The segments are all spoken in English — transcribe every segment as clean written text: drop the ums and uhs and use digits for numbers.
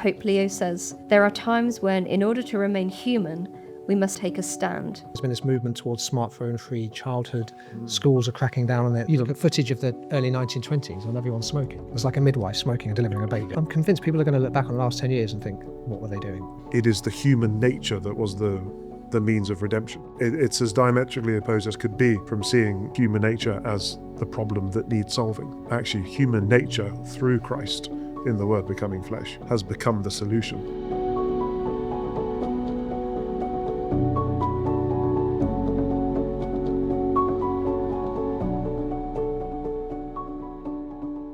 Pope Leo says, "There are times when, in order to remain human, we must take a stand." There's been this movement towards smartphone-free childhood. Schools are cracking down on it. You look at footage of the early 1920s and everyone's smoking. It was like a midwife smoking and delivering a baby. I'm convinced people are going to look back on the last 10 years and think, what were they doing? It is the human nature that was the means of redemption. It's as diametrically opposed as could be from seeing human nature as the problem that needs solving. Actually, human nature, through Christ, in the Word becoming flesh, has become the solution.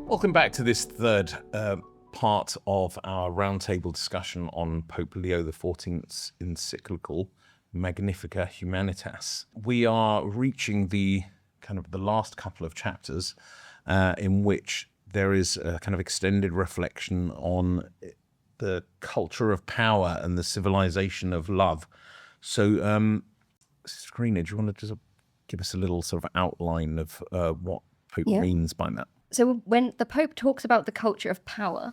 Welcome back to this third part of our roundtable discussion on Pope Leo XIV's encyclical Magnifica Humanitas. We are reaching the last couple of chapters in which there is a kind of extended reflection on the culture of power and the civilization of love. So, Serena, do you want to just give us a little sort of outline of what Pope means by that? So when the Pope talks about the culture of power,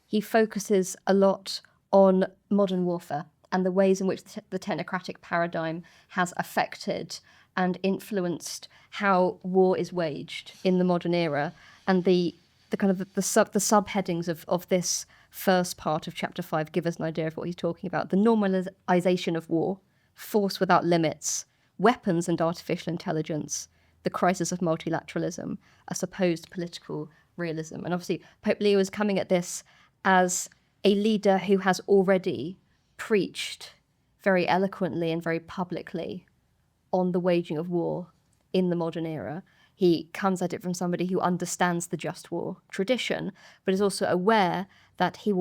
he focuses a lot on modern warfare and the ways in which the technocratic paradigm has affected and influenced how war is waged in the modern era. And the subheadings of this first part of chapter 5 give us an idea of what he's talking about. The normalization of war, force without limits, weapons and artificial intelligence, the crisis of multilateralism, a supposed political realism. And obviously, Pope Leo is coming at this as a leader who has already preached very eloquently and very publicly on the waging of war in the modern era. He comes at it from somebody who understands the just war tradition, but is also aware that he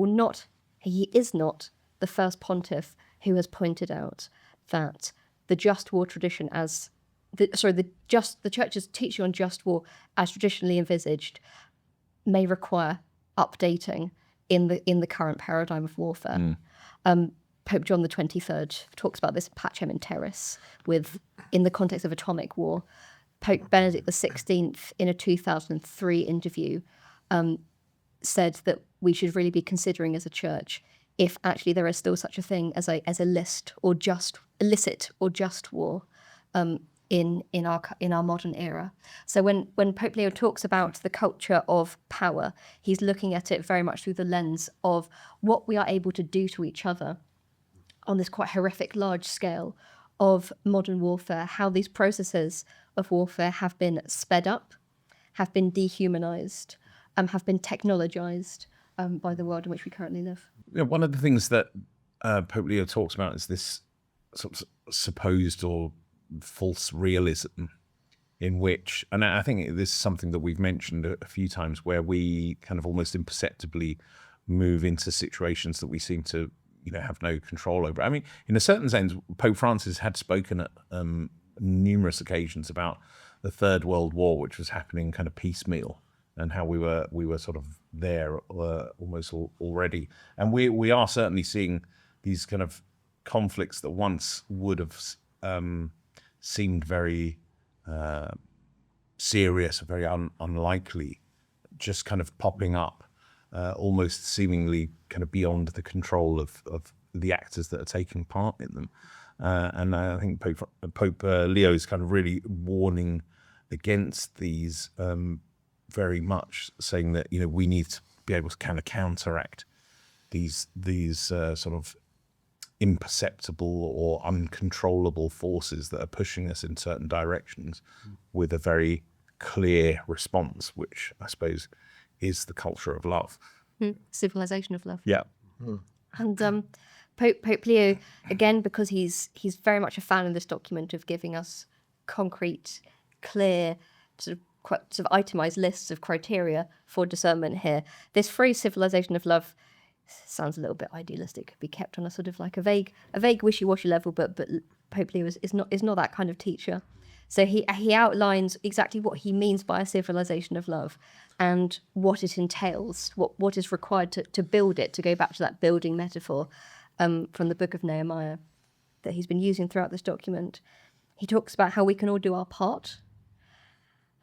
is not the first pontiff who has pointed out that the just war tradition the Church's teaching on just war as traditionally envisaged may require updating in the current paradigm of warfare. Pope John the 23rd talks about this in Pacem in Terris in the context of atomic war. Pope Benedict XVI, in a 2003 interview, said that we should really be considering as a church if actually there is still such a thing as a illicit or just war in our modern era. So when Pope Leo talks about the culture of power, he's looking at it very much through the lens of what we are able to do to each other on this quite horrific large scale of modern warfare, how these processes of warfare have been sped up, have been dehumanized, have been technologized by the world in which we currently live. Yeah, one of the things that Pope Leo talks about is this sort of supposed or false realism in which, and I think this is something that we've mentioned a few times, where we kind of almost imperceptibly move into situations that we seem to have no control over. I mean, in a certain sense, Pope Francis had spoken at numerous occasions about the Third World War, which was happening kind of piecemeal, and how we were sort of there almost already. And we are certainly seeing these kind of conflicts that once would have seemed very serious, very unlikely, just kind of popping up, almost seemingly kind of beyond the control of the actors that are taking part in them. And I think Pope Leo is kind of really warning against these, very much saying that we need to be able to kind of counteract these sort of imperceptible or uncontrollable forces that are pushing us in certain directions with a very clear response, which I suppose is the culture of love. Civilization of Love. Yeah. And Pope Leo, again, because he's very much a fan in this document of giving us concrete, clear, sort of itemized lists of criteria for discernment here. This phrase "civilization of love" sounds a little bit idealistic. Could be kept on a sort of like a vague wishy-washy level, but Pope Leo is not that kind of teacher. So he outlines exactly what he means by a civilization of love and what it entails, what is required to build it, to go back to that building metaphor from the book of Nehemiah that he's been using throughout this document. He talks about how we can all do our part.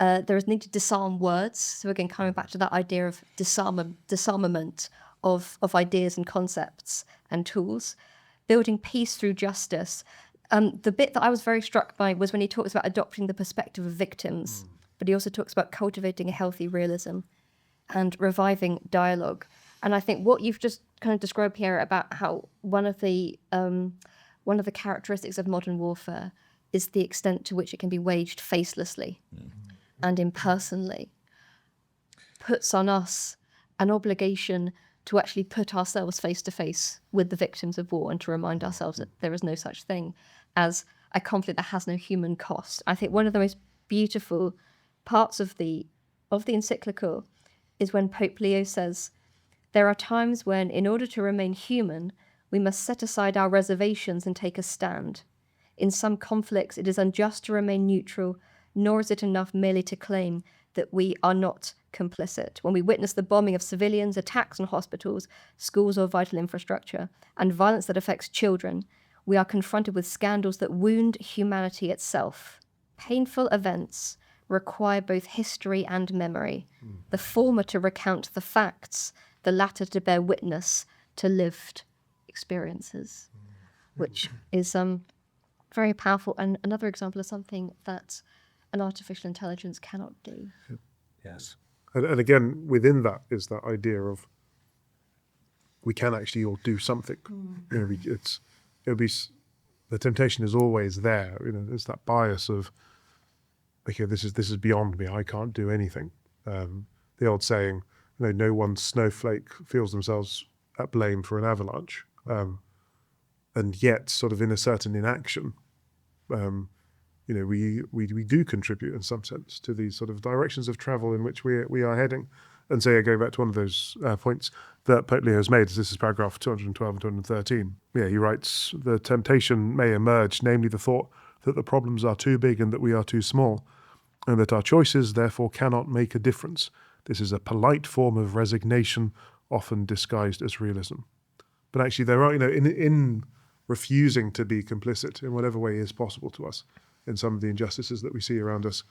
There is need to disarm words. So again, coming back to that idea of disarmament of ideas and concepts and tools, building peace through justice. The bit that I was very struck by was when he talks about adopting the perspective of victims, but he also talks about cultivating a healthy realism and reviving dialogue. And I think what you've just kind of described here about how one of the characteristics of modern warfare is the extent to which it can be waged facelessly and impersonally, puts on us an obligation to actually put ourselves face to face with the victims of war and to remind ourselves that there is no such thing as a conflict that has no human cost. I think one of the most beautiful parts of the encyclical is when Pope Leo says, "There are times when, in order to remain human, we must set aside our reservations and take a stand. In some conflicts, it is unjust to remain neutral, nor is it enough merely to claim that we are not complicit. When we witness the bombing of civilians, attacks on hospitals, schools or vital infrastructure, and violence that affects children, we are confronted with scandals that wound humanity itself. Painful events require both history and memory, the former to recount the facts, the latter to bear witness to lived experiences," which is very powerful and another example of something that an artificial intelligence cannot do. Yes. And again, within that is that idea of we can actually all do something. You know, the temptation is always there. You know, there's that bias of, okay, this is beyond me. I can't do anything. The old saying, you know, no one snowflake feels themselves at blame for an avalanche, and yet, sort of in a certain inaction, you know, we do contribute in some sense to these sort of directions of travel in which we are heading. And so, going back to one of those points that Pope Leo has made, this is paragraph 212 and 213. Yeah, he writes, "The temptation may emerge, namely the thought that the problems are too big and that we are too small, and that our choices therefore cannot make a difference. This is a polite form of resignation, often disguised as realism." But actually, there are, you know, in refusing to be complicit in whatever way is possible to us in some of the injustices that we see around us,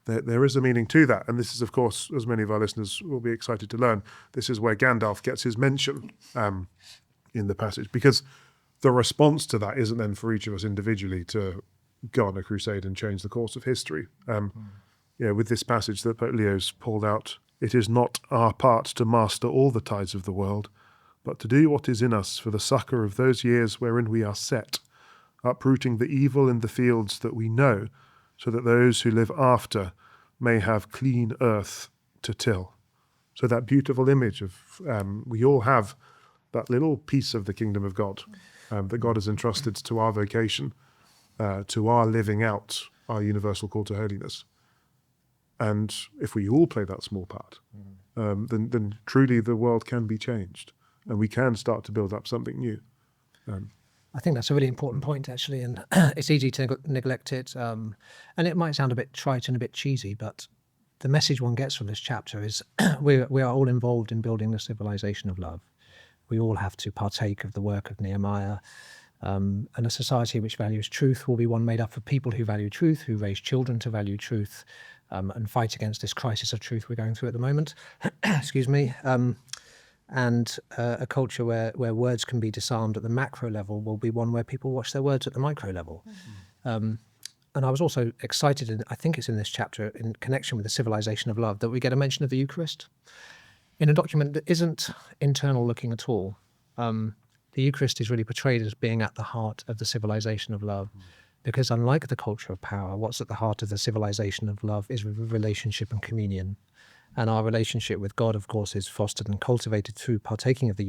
there is a meaning to that. And this is, of course, as many of our listeners will be excited to learn, this is where Gandalf gets his mention in the passage, because the response to that isn't then for each of us individually to go on a crusade and change the course of history. You know, with this passage that Pope Leo's pulled out, "It is not our part to master all the tides of the world, but to do what is in us for the succour of those years wherein we are set, uprooting the evil in the fields that we know, so that those who live after may have clean earth to till." So that beautiful image of we all have that little piece of the kingdom of God that God has entrusted to our vocation, to our living out our universal call to holiness. And if we all play that small part, then truly the world can be changed, and we can start to build up something new. I think that's a really important point, actually, and it's easy to neglect it. And it might sound a bit trite and a bit cheesy, but the message one gets from this chapter is we are all involved in building the civilization of love. We all have to partake of the work of Nehemiah. And a society which values truth will be one made up of people who value truth, who raise children to value truth, and fight against this crisis of truth we're going through at the moment. Excuse me. And a culture where words can be disarmed at the macro level will be one where people watch their words at the micro level. And I was also excited, and I think it's in this chapter, in connection with the civilization of love, that we get a mention of the Eucharist in a document that isn't internal looking at all. The Eucharist is really portrayed as being at the heart of the civilization of love, because unlike the culture of power, what's at the heart of the civilization of love is relationship and communion. And our relationship with God, of course, is fostered and cultivated through partaking of the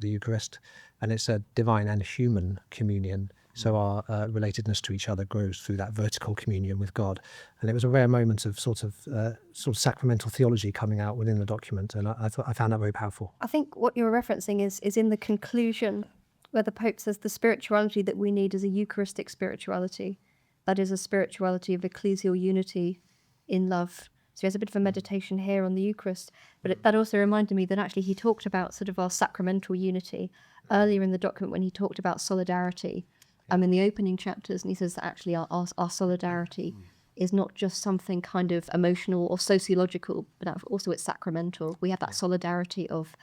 Eucharist. And it's a divine and human communion. So our relatedness to each other grows through that vertical communion with God. And it was a rare moment of sort of sacramental theology coming out within the document. And I found that very powerful. I think what you're referencing is in the conclusion where the Pope says the spirituality that we need is a Eucharistic spirituality. That is a spirituality of ecclesial unity in love. So he has a bit of a meditation here on the Eucharist, but that also reminded me that actually he talked about sort of our sacramental unity earlier in the document when he talked about solidarity in the opening chapters, and he says that actually our solidarity is not just something kind of emotional or sociological, but also it's sacramental. We have that solidarity of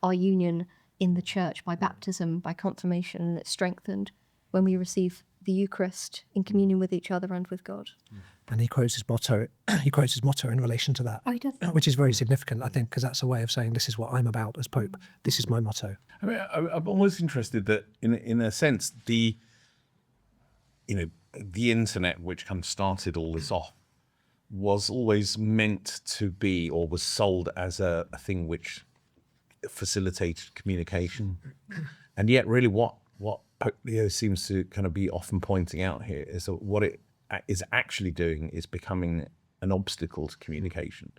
our union in the church by baptism, by confirmation, and it's strengthened when we receive the Eucharist in communion with each other and with God. And he quotes his motto. He quotes his motto in relation to that, Oh, he does. which is very significant, I think, because that's a way of saying this is what I'm about as Pope. This is my motto. I mean, I'm almost interested that, in a sense, the internet, which kind of started all this off, was always meant to be, or was sold as a thing which facilitated communication, and yet, really, what Pope Leo seems to kind of be often pointing out here is that what it is actually doing is becoming an obstacle to communication.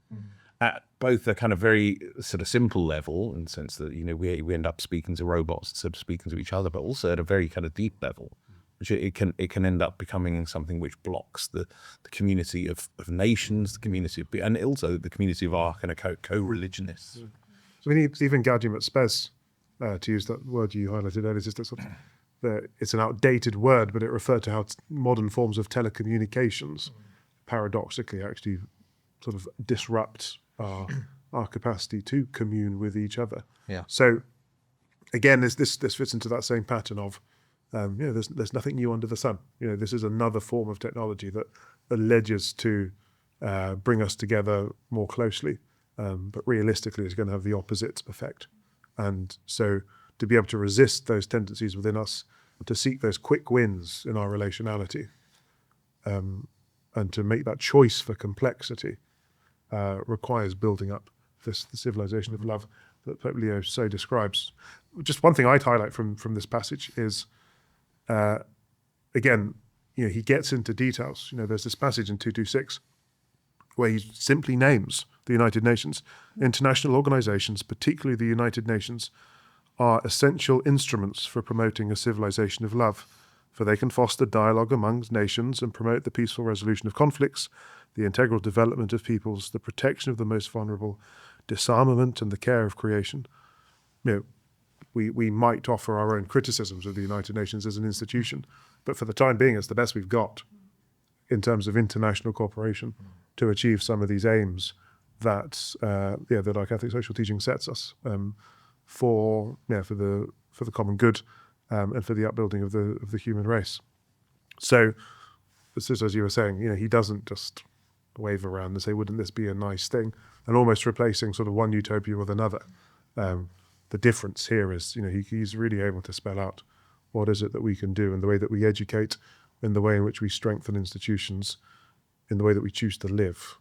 At both a kind of very sort of simple level, in the sense that we end up speaking to robots instead of speaking to each other, but also at a very kind of deep level, which it can end up becoming something which blocks the community of nations, the community of, and also the community of our kind of co-religionists. So we need even Gaudium et Spes, to use that word you highlighted earlier, just that sort of, it's an outdated word, but it referred to how modern forms of telecommunications paradoxically actually sort of disrupt our capacity to commune with each other. Yeah. So again, this fits into that same pattern of there's nothing new under the sun. This is another form of technology that alleges to bring us together more closely, but realistically is going to have the opposite effect. And so to be able to resist those tendencies within us, to seek those quick wins in our relationality, and to make that choice for complexity, requires building up the civilization of love that Pope Leo so describes. Just one thing I'd highlight from this passage is, again, he gets into details. There's this passage in 226 where he simply names the United Nations. International organizations, particularly the United Nations, are essential instruments for promoting a civilization of love, for they can foster dialogue amongst nations and promote the peaceful resolution of conflicts, the integral development of peoples, the protection of the most vulnerable, disarmament and the care of creation. We might offer our own criticisms of the United Nations as an institution, but for the time being, it's the best we've got in terms of international cooperation to achieve some of these aims that our Catholic social teaching sets us for the common good and for the upbuilding of the human race. So, this is, as you were saying, he doesn't just wave around and say, "Wouldn't this be a nice thing?" and almost replacing sort of one utopia with another. The difference here is, he's really able to spell out what is it that we can do, and the way that we educate, in the way in which we strengthen institutions, in the way that we choose to live.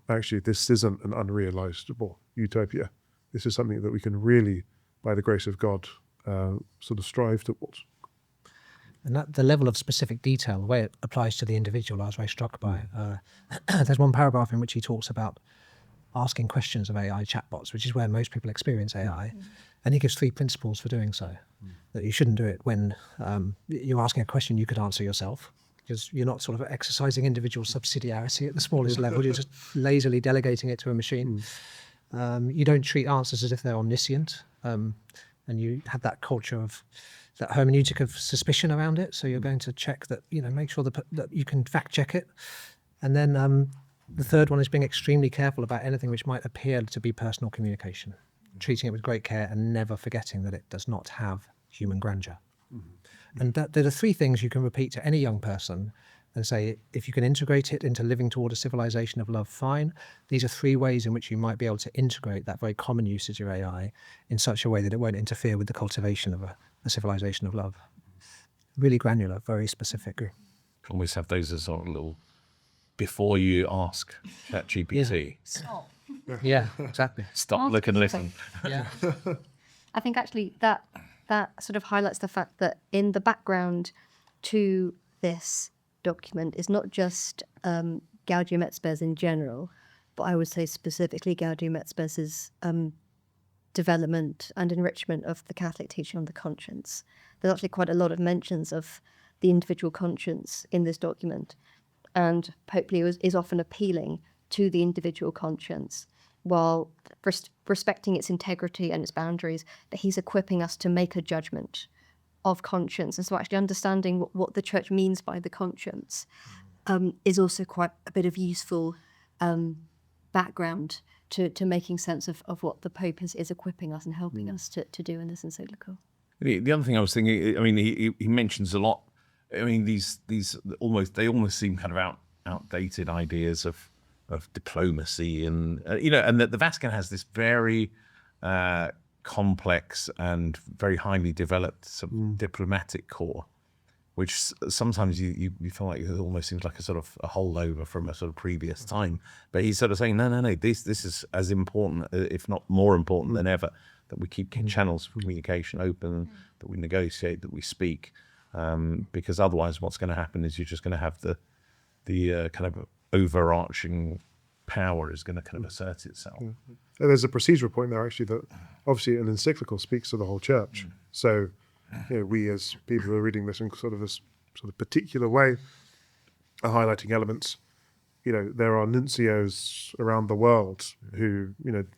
Actually, this isn't an unrealizable utopia. This is something that we can really, by the grace of God, sort of strive towards. And that the level of specific detail, the way it applies to the individual, I was very struck by. There's one paragraph in which he talks about asking questions of AI chatbots, which is where most people experience AI. And he gives 3 principles for doing so. That you shouldn't do it when you're asking a question you could answer yourself, because you're not sort of exercising individual subsidiarity at the smallest level. You're just lazily delegating it to a machine. You don't treat answers as if they're omniscient. And you have that culture of that hermeneutic of suspicion around it. So you're going to check that, make sure that you can fact check it. And then the third one is being extremely careful about anything which might appear to be personal communication, treating it with great care and never forgetting that it does not have human grandeur. And that there are 3 things you can repeat to any young person and say, if you can integrate it into living toward a civilization of love, fine. These are 3 ways in which you might be able to integrate that very common usage of AI in such a way that it won't interfere with the cultivation of a civilization of love. Really granular, very specific. Almost have those as sort of little, before you ask ChatGPT. Stop. Yeah, exactly. Stop, look and listen. Yeah. I think actually that sort of highlights the fact that in the background to this document is not just Gaudium et Spes in general, but I would say specifically Gaudium et Spes's development and enrichment of the Catholic teaching on the conscience. There's actually quite a lot of mentions of the individual conscience in this document, and Pope Leo is often appealing to the individual conscience while respecting its integrity and its boundaries, but he's equipping us to make a judgment of conscience. And so actually understanding what the church means by the conscience is also quite a bit of useful background to making sense of what the Pope is equipping us and helping us to do in this encyclical. The other thing I was thinking, I mean, he mentions a lot. I mean, these almost seem kind of outdated ideas of diplomacy, and and that the Vatican has this very complex and very highly developed diplomatic corps, which sometimes you feel like it almost seems like a sort of a holdover from a sort of previous time. But he's sort of saying, no, this is as important, if not more important than ever, that we keep channels for communication open, that we negotiate, that we speak, because otherwise what's going to happen is you're just going to have the kind of overarching power is going to kind of assert itself. And there's a procedural point there actually, that obviously an encyclical speaks to the whole church. So we as people who are reading this in sort of this sort of particular way are highlighting elements. There are nuncios around the world who,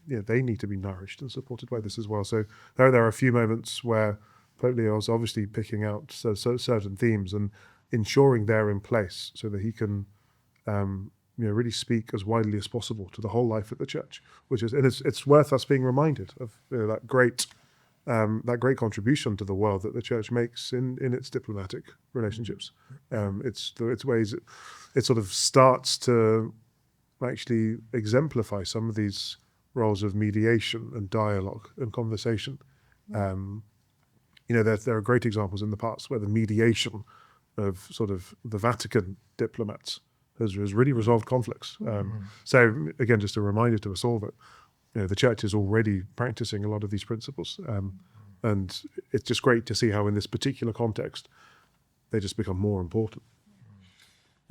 they need to be nourished and supported by this as well. So there are a few moments where Pope Leo is obviously picking out certain themes and ensuring they're in place so that he can, really speak as widely as possible to the whole life of the church. And it's worth us being reminded of that great contribution to the world that the church makes in its diplomatic relationships. Its ways it sort of starts to actually exemplify some of these roles of mediation and dialogue and conversation. There are great examples in the past where the mediation of sort of the Vatican diplomats has really resolved conflicts. So again, just a reminder to us all that the church is already practicing a lot of these principles, and it's just great to see how in this particular context they just become more important.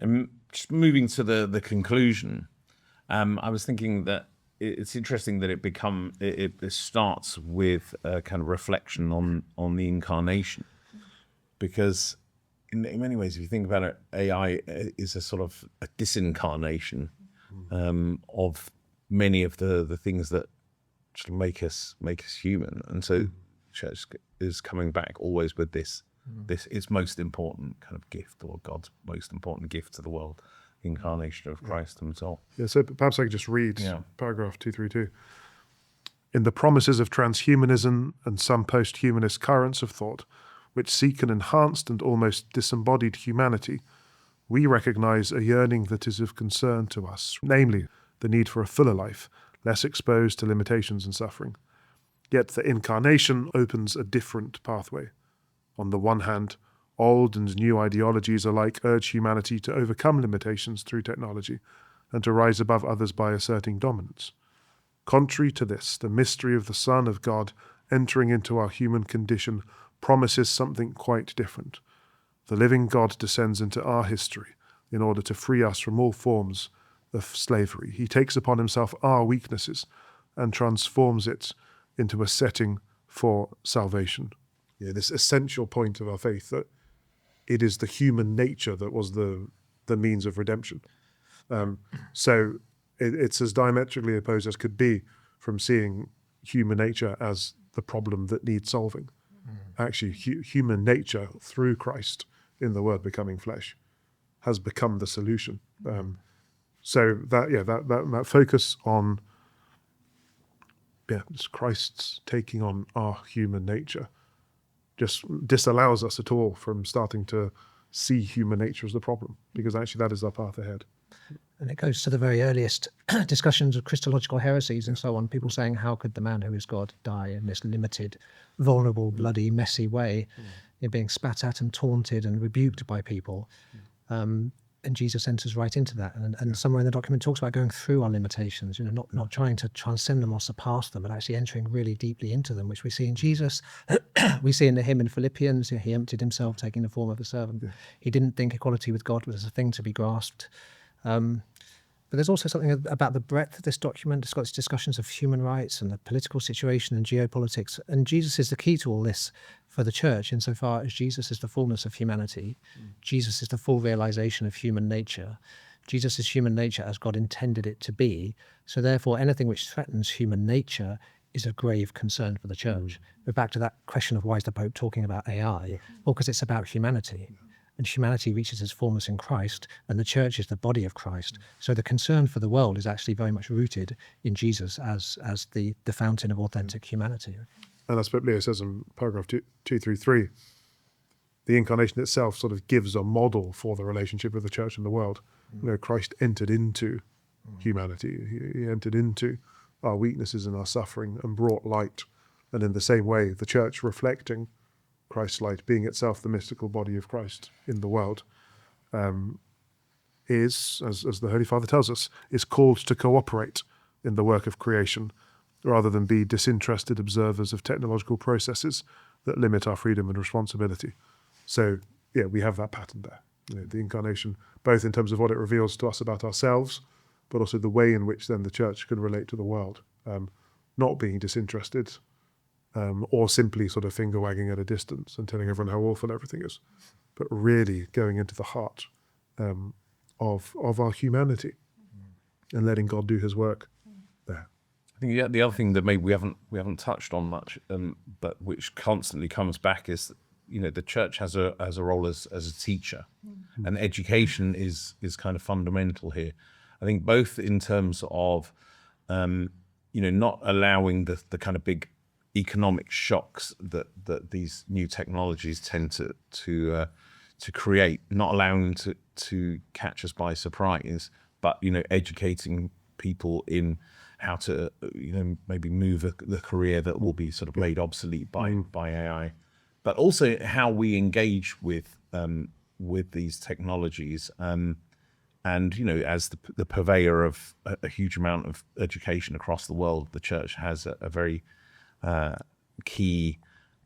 And just moving to the conclusion, I was thinking that it's interesting that it starts with a kind of reflection on the incarnation, because in many ways, if you think about it, AI is a sort of a disincarnation of many of the things that make us human, and so church is coming back always with this its most important kind of gift, or God's most important gift to the world, the incarnation of Christ himself. Yeah, so perhaps I could just read paragraph 232. In the promises of transhumanism and some post-humanist currents of thought, which seek an enhanced and almost disembodied humanity, we recognize a yearning that is of concern to us, namely the need for a fuller life, less exposed to limitations and suffering. Yet the incarnation opens a different pathway. On the one hand, old and new ideologies alike urge humanity to overcome limitations through technology and to rise above others by asserting dominance. Contrary to this, the mystery of the Son of God entering into our human condition promises something quite different. The living God descends into our history in order to free us from all forms of slavery. He takes upon himself our weaknesses and transforms it into a setting for salvation. This essential point of our faith, that it is the human nature that was the means of redemption. So it's as diametrically opposed as could be from seeing human nature as the problem that needs solving. Actually, human nature through Christ in the Word becoming flesh has become the solution. So that focus on just Christ's taking on our human nature just disallows us at all from starting to see human nature as the problem, because actually that is our path ahead. And it goes to the very earliest discussions of Christological heresies and so on. People saying, how could the man who is God die in this limited, vulnerable, bloody, messy way? You're being spat at and taunted and rebuked by people. And Jesus enters right into that. And somewhere in the document talks about going through our limitations, not trying to transcend them or surpass them, but actually entering really deeply into them, which we see in Jesus. We see in the hymn in Philippians, he emptied himself, taking the form of a servant. He didn't think equality with God was a thing to be grasped. But there's also something about the breadth of this document. It's got its discussions of human rights and the political situation and geopolitics. And Jesus is the key to all this for the church, insofar as Jesus is the fullness of humanity. Jesus is the full realization of human nature. Jesus is human nature as God intended it to be. So therefore, anything which threatens human nature is a grave concern for the church. We're back to that question of why is the Pope talking about AI? Well, because it's about humanity. and humanity reaches its fullness in Christ, and the church is the body of Christ. So the concern for the world is actually very much rooted in Jesus as the fountain of authentic humanity. And as Pope Leo says in paragraph 233, the incarnation itself sort of gives a model for the relationship of the church and the world. You know, Christ entered into humanity. He entered into our weaknesses and our suffering and brought light. And in the same way, the church, reflecting Christ's light, being itself the mystical body of Christ in the world, is, as the Holy Father tells us, is called to cooperate in the work of creation, rather than be disinterested observers of technological processes that limit our freedom and responsibility. So, yeah, we have that pattern there. You know, the incarnation, both in terms of what it reveals to us about ourselves, but also the way in which then the church can relate to the world, not being disinterested, or simply sort of finger wagging at a distance and telling everyone how awful everything is, but really going into the heart of our humanity and letting God do his work there. I think the other thing that maybe we haven't touched on much, but which constantly comes back is, you know, the church has a role as a teacher, and education is kind of fundamental here. I think both in terms of not allowing the kind of big economic shocks that these new technologies tend to create, not allowing them to catch us by surprise, but educating people in how to maybe move the career that will be sort of made obsolete by AI, but also how we engage with these technologies. And as the purveyor of a huge amount of education across the world, the church has a very key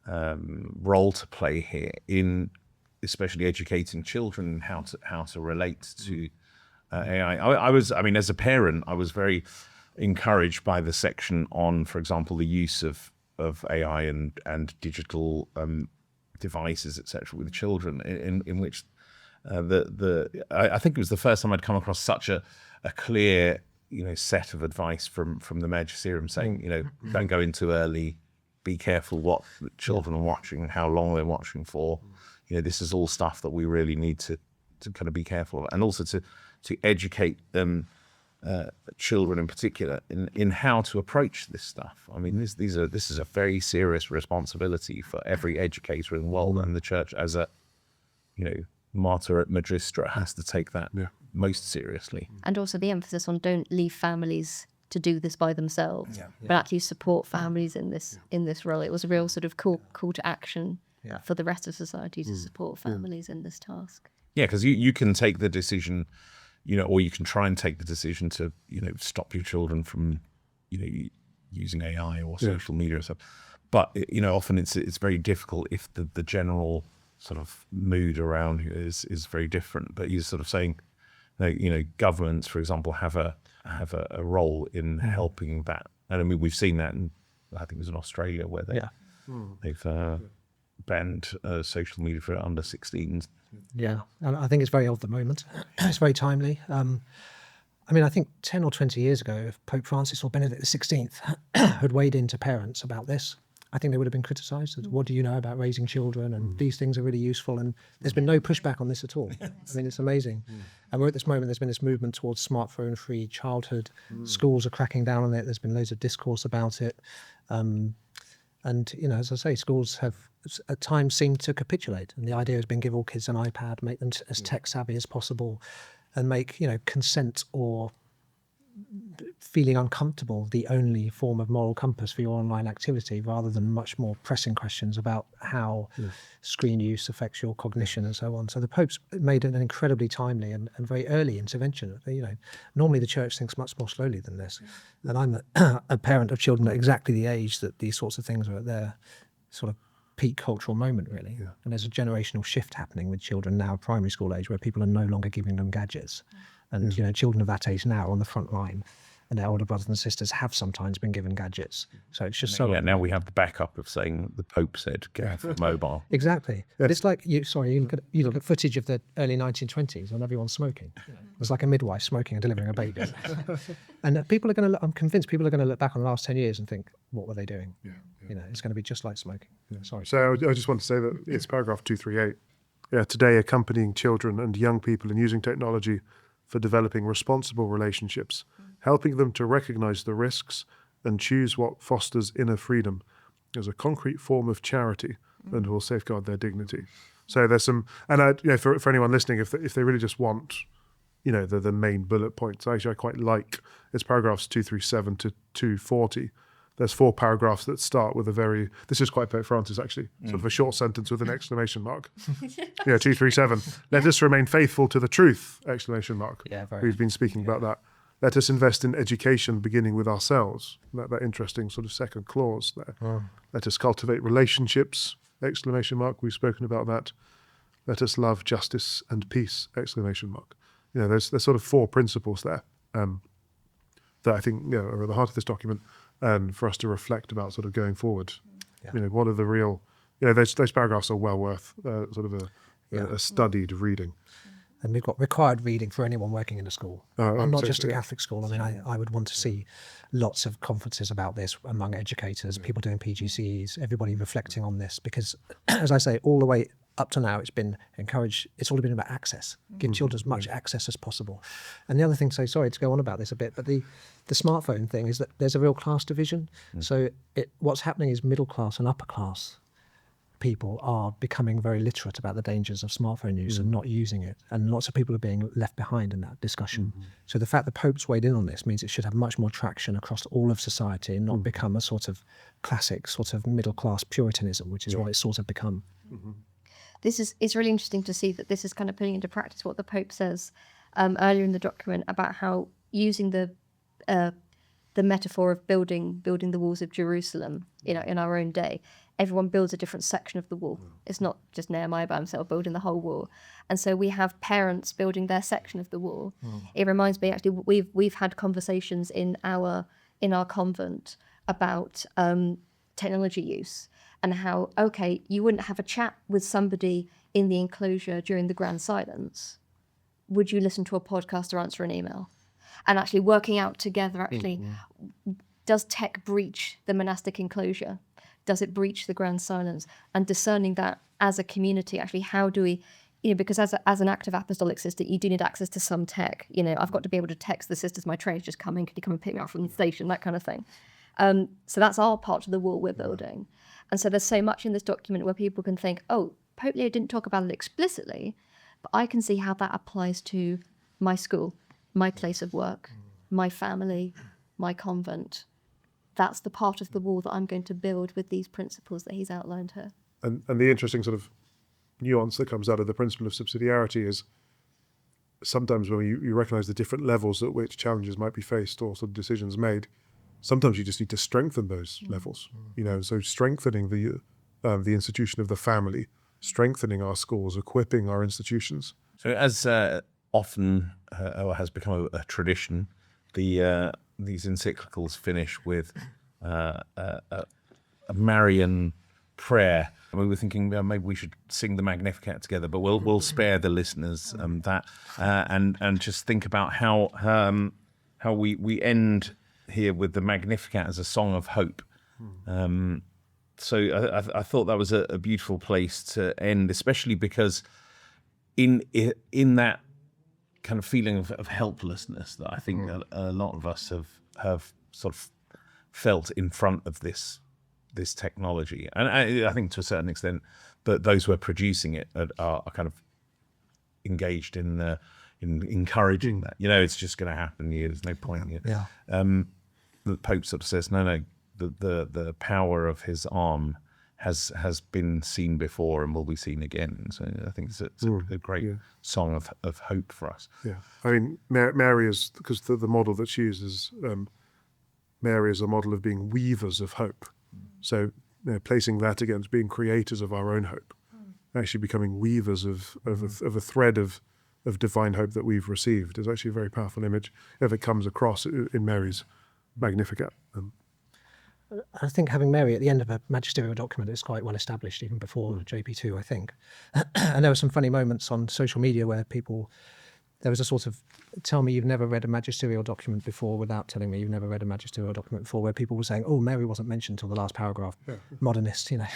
role to play here in especially educating children how to relate to AI. I mean, as a parent, I was very encouraged by the section on, for example, the use of AI and digital devices, etc., with children, in which I think it was the first time I'd come across such a clear set of advice from the Magisterium saying, don't go in too early, be careful what children are watching, how long they're watching for. This is all stuff that we really need to kind of be careful of, and also to educate children in particular in how to approach this stuff. I mean, this is a very serious responsibility for every educator in the world, and the church, as a Mater et Magistra, has to take that most seriously. And also the emphasis on don't leave families to do this by themselves, but actually support families in this role. It was a real sort of call to action for the rest of society to support families in this task. Yeah, because you can take the decision, or you can try and take the decision to stop your children from using AI or social media or stuff. But often it's very difficult if the general sort of mood around you is very different. But you're sort of saying, governments, for example, have a role in helping that. And I mean, we've seen that I think it was in Australia where they've banned social media for under 16s. Yeah, and I think it's very of the moment. It's very timely. I mean, I think 10 or 20 years ago, if Pope Francis or Benedict XVI had weighed into parents about this, I think they would have been criticised. What do you know about raising children? And these things are really useful. And there's been no pushback on this at all. I mean, it's amazing. And we're at this moment, there's been this movement towards smartphone-free childhood. Schools are cracking down on it. There's been loads of discourse about it. And, as I say, schools have at times seemed to capitulate. And the idea has been give all kids an iPad, make them as tech-savvy as possible, and make, consent or feeling uncomfortable the only form of moral compass for your online activity, rather than much more pressing questions about how screen use affects your cognition and so on. So the Pope's made an incredibly timely and very early intervention. Normally the church thinks much more slowly than this. And I'm a parent of children at exactly the age that these sorts of things are at their sort of peak cultural moment, really. And there's a generational shift happening with children now, primary school age, where people are no longer giving them gadgets. And children of that age now are on the front line, and their older brothers and sisters have sometimes been given gadgets. So it's just so... Yeah, now we have the backup of saying the Pope said, get off the mobile. Exactly. But it's like, you look at footage of the early 1920s when everyone's smoking. It was like a midwife smoking and delivering a baby. And I'm convinced people are going to look back on the last 10 years and think, what were they doing? It's going to be just like smoking. Sorry. So I just want to say that it's paragraph 238 today accompanying children and young people in using technology for developing responsible relationships, helping them to recognize the risks and choose what fosters inner freedom as a concrete form of charity and will safeguard their dignity. So there's some, and for anyone listening, if they really just want, the main bullet points, actually I quite like, it's paragraphs 237 to 240. There's 4 paragraphs that start with this is quite Pope Francis actually, sort of a short sentence with an exclamation mark. 237, let us remain faithful to the truth, exclamation mark. Yeah, very. We've been speaking about that. Let us invest in education beginning with ourselves. That interesting sort of second clause there. Oh. Let us cultivate relationships, exclamation mark. We've spoken about that. Let us love justice and peace, exclamation mark. There's sort of 4 principles there that I think are at the heart of this document, and for us to reflect about sort of going forward. Yeah. What are the real, those paragraphs are well worth sort of a studied reading. And we've got required reading for anyone working in a school. And not just a Catholic school. I mean, I would want to see lots of conferences about this among educators, people doing PGCEs, everybody reflecting on this, because as I say, all the way up to now, it's been encouraged, it's all been about access, give children as much access as possible. And the other thing, sorry to go on about this a bit, but the smartphone thing is that there's a real class division. So what's happening is middle class and upper class people are becoming very literate about the dangers of smartphone use and not using it. And lots of people are being left behind in that discussion. So the fact the Pope's weighed in on this means it should have much more traction across all of society and not become a sort of classic sort of middle class Puritanism, which is what it's sort of become. It's really interesting to see that this is kind of putting into practice what the Pope says earlier in the document about how using the metaphor of building the walls of Jerusalem, in our own day, everyone builds a different section of the wall. It's not just Nehemiah by himself building the whole wall. And so we have parents building their section of the wall. It reminds me, actually, we've had conversations in our convent about technology use and how, okay, you wouldn't have a chat with somebody in the enclosure during the grand silence. Would you listen to a podcast or answer an email? And actually working out together, does tech breach the monastic enclosure? Does it breach the grand silence? And discerning that as a community, actually, how do we, because as an active apostolic sister, you do need access to some tech. I've got to be able to text the sisters, my train's just coming, can you come and pick me up from the station, that kind of thing. So that's our part of the wall we're building. And so there's so much in this document where people can think, oh, Pope Leo didn't talk about it explicitly, but I can see how that applies to my school, my place of work, my family, my convent. That's the part of the wall that I'm going to build with these principles that he's outlined here. And the interesting sort of nuance that comes out of the principle of subsidiarity is sometimes when you recognize the different levels at which challenges might be faced or sort of decisions made, sometimes you just need to strengthen those levels. So strengthening the institution of the family, strengthening our schools, equipping our institutions. So as often has become a tradition, these encyclicals finish with a Marian prayer. And we were thinking maybe we should sing the Magnificat together, but we'll spare the listeners that and just think about how we end here with the Magnificat as a song of hope. So I thought that was a beautiful place to end, especially because in that kind of feeling of helplessness that I think a lot of us have sort of felt in front of this technology, and I think to a certain extent that those who are producing it are kind of engaged in encouraging that. It's just going to happen. There's no point. The Pope sort of says, no, the power of his arm has been seen before and will be seen again. So I think it's a great song of hope for us. Yeah, I mean, Mary is, because the model that she uses, Mary is a model of being weavers of hope. So placing that against being creators of our own hope, actually becoming weavers of a thread of divine hope that we've received is actually a very powerful image if it comes across in Mary's Magnificat. I think having Mary at the end of a magisterial document is quite well established, even before JP2, I think. And there were some funny moments on social media where people there was a sort of, tell me you've never read a magisterial document before without telling me you've never read a magisterial document before, where people were saying, oh, Mary wasn't mentioned till the last paragraph. Yeah. Modernist, you know.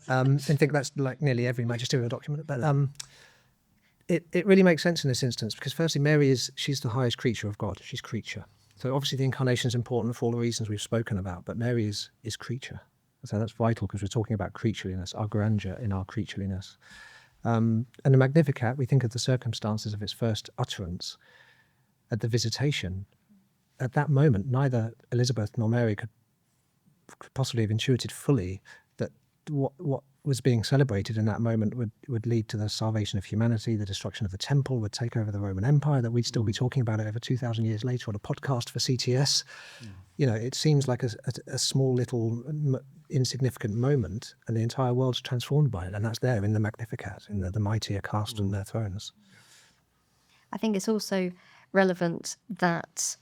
And think that's like nearly every magisterial document. But it really makes sense in this instance, because firstly, Mary she's the highest creature of God. She's creature. So obviously the incarnation is important for all the reasons we've spoken about, but Mary is creature. So that's vital, because we're talking about creatureliness, our grandeur in our creatureliness. And the Magnificat, we think of the circumstances of its first utterance at the visitation. At that moment, neither Elizabeth nor Mary could possibly have intuited fully that what was being celebrated in that moment would lead to the salvation of humanity, the destruction of the temple, would take over the Roman Empire, that we'd still be talking about it over 2,000 years later on a podcast for CTS. You know, it seems like a small little insignificant moment, and the entire world's transformed by it, and that's there in the Magnificat, in the mighty are cast on their thrones. I think it's also relevant that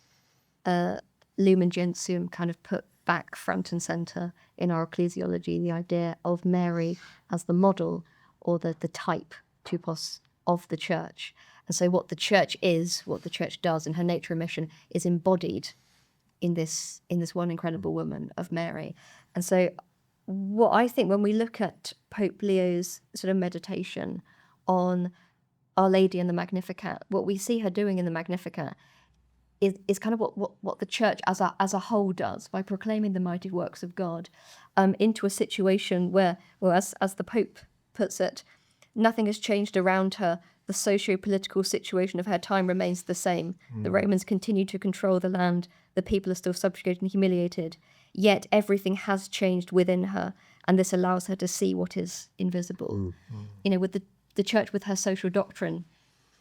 Lumen Gentium kind of put back front and centre in our ecclesiology the idea of Mary as the model, or the type, typos, of the church. And so what the church is, what the church does in her nature and mission, is embodied in this one incredible woman of Mary. And so what I think, when we look at Pope Leo's sort of meditation on Our Lady and the Magnificat, what we see her doing in the Magnificat is kind of what the church as a whole does, by proclaiming the mighty works of God into a situation where, well, as the Pope puts it, nothing has changed around her. The socio-political situation of her time remains the same. The Romans continue to control the land. The people are still subjugated and humiliated. Yet everything has changed within her, and this allows her to see what is invisible. You know, with the church, with her social doctrine,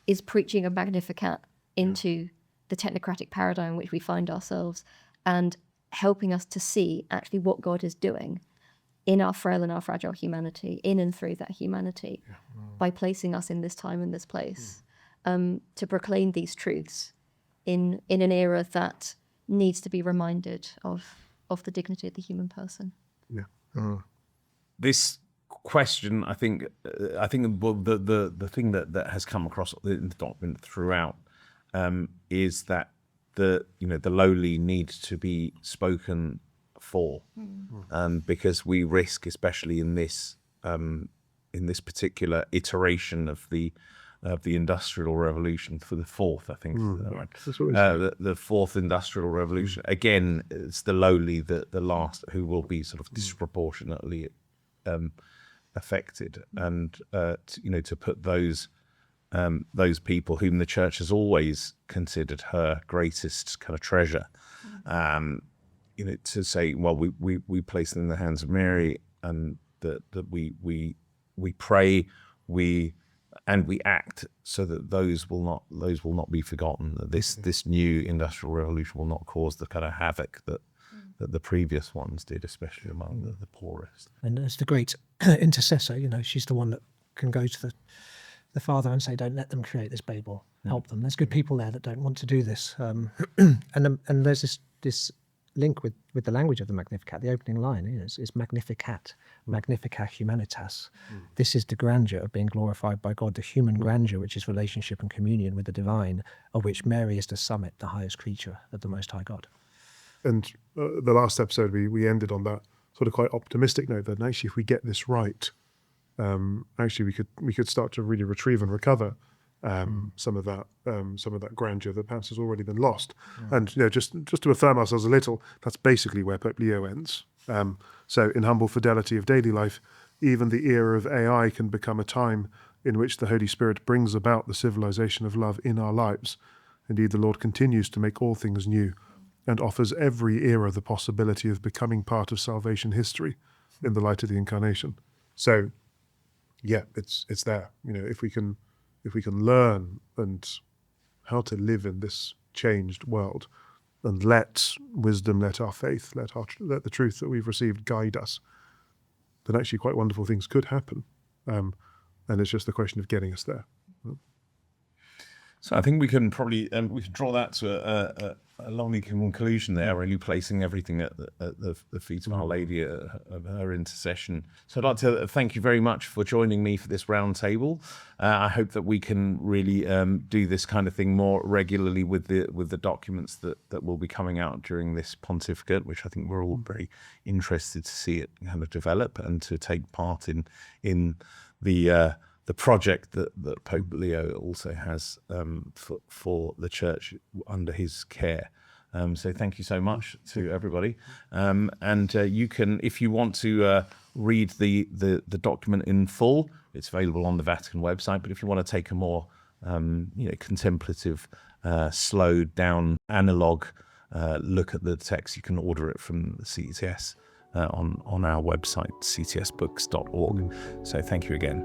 is preaching a Magnificat into the technocratic paradigm in which we find ourselves, and helping us to see actually what God is doing in our frail and our fragile humanity, in and through that humanity, by placing us in this time and this place, to proclaim these truths in an era that needs to be reminded of the dignity of the human person. This question, I think well, the thing that has come across in the document throughout is that the lowly need to be spoken for, because we risk, especially in this particular iteration of the Industrial Revolution, for the fourth, I think, the fourth Industrial Revolution. Again, it's the lowly, the last, who will be sort of disproportionately affected, and to put those people whom the church has always considered her greatest kind of treasure, to say, well, we place them in the hands of Mary, and that we pray, we act so that those will not be forgotten. That this new industrial revolution will not cause the kind of havoc that the previous ones did, especially among the poorest. And as the great intercessor, she's the one that can go to the Father and say, don't let them create this Babel, help them. There's good people there that don't want to do this. And there's this link with the language of the Magnificat. The opening line is Magnificat, Magnifica Humanitas. This is the grandeur of being glorified by God, the human grandeur, which is relationship and communion with the divine, of which Mary is the summit, the highest creature of the Most High God. And the last episode, we ended on that sort of quite optimistic note that actually, if we get this right, actually we could start to really retrieve and recover some of that grandeur that perhaps has already been lost. And just to affirm ourselves a little, that's basically where Pope Leo ends. So in humble fidelity of daily life, even the era of AI can become a time in which the Holy Spirit brings about the civilization of love in our lives. Indeed, the Lord continues to make all things new, and offers every era the possibility of becoming part of salvation history in the light of the Incarnation. So, yeah, it's there. If we can learn and how to live in this changed world, and let wisdom, let our faith, let the truth that we've received guide us, then actually quite wonderful things could happen. And it's just the question of getting us there. So I think we can probably we can draw that to a lovely conclusion there, really placing everything at the feet of Our Lady of her intercession. So I'd like to thank you very much for joining me for this roundtable. I hope that we can really do this kind of thing more regularly with the documents that will be coming out during this pontificate, which I think we're all very interested to see it kind of develop and to take part in the project that Pope Leo also has for the church under his care. So thank you so much to everybody. And you can, if you want to read the document in full, it's available on the Vatican website. But if you want to take a more contemplative, slowed down, analog look at the text, you can order it from the CTS on our website, ctsbooks.org. So thank you again.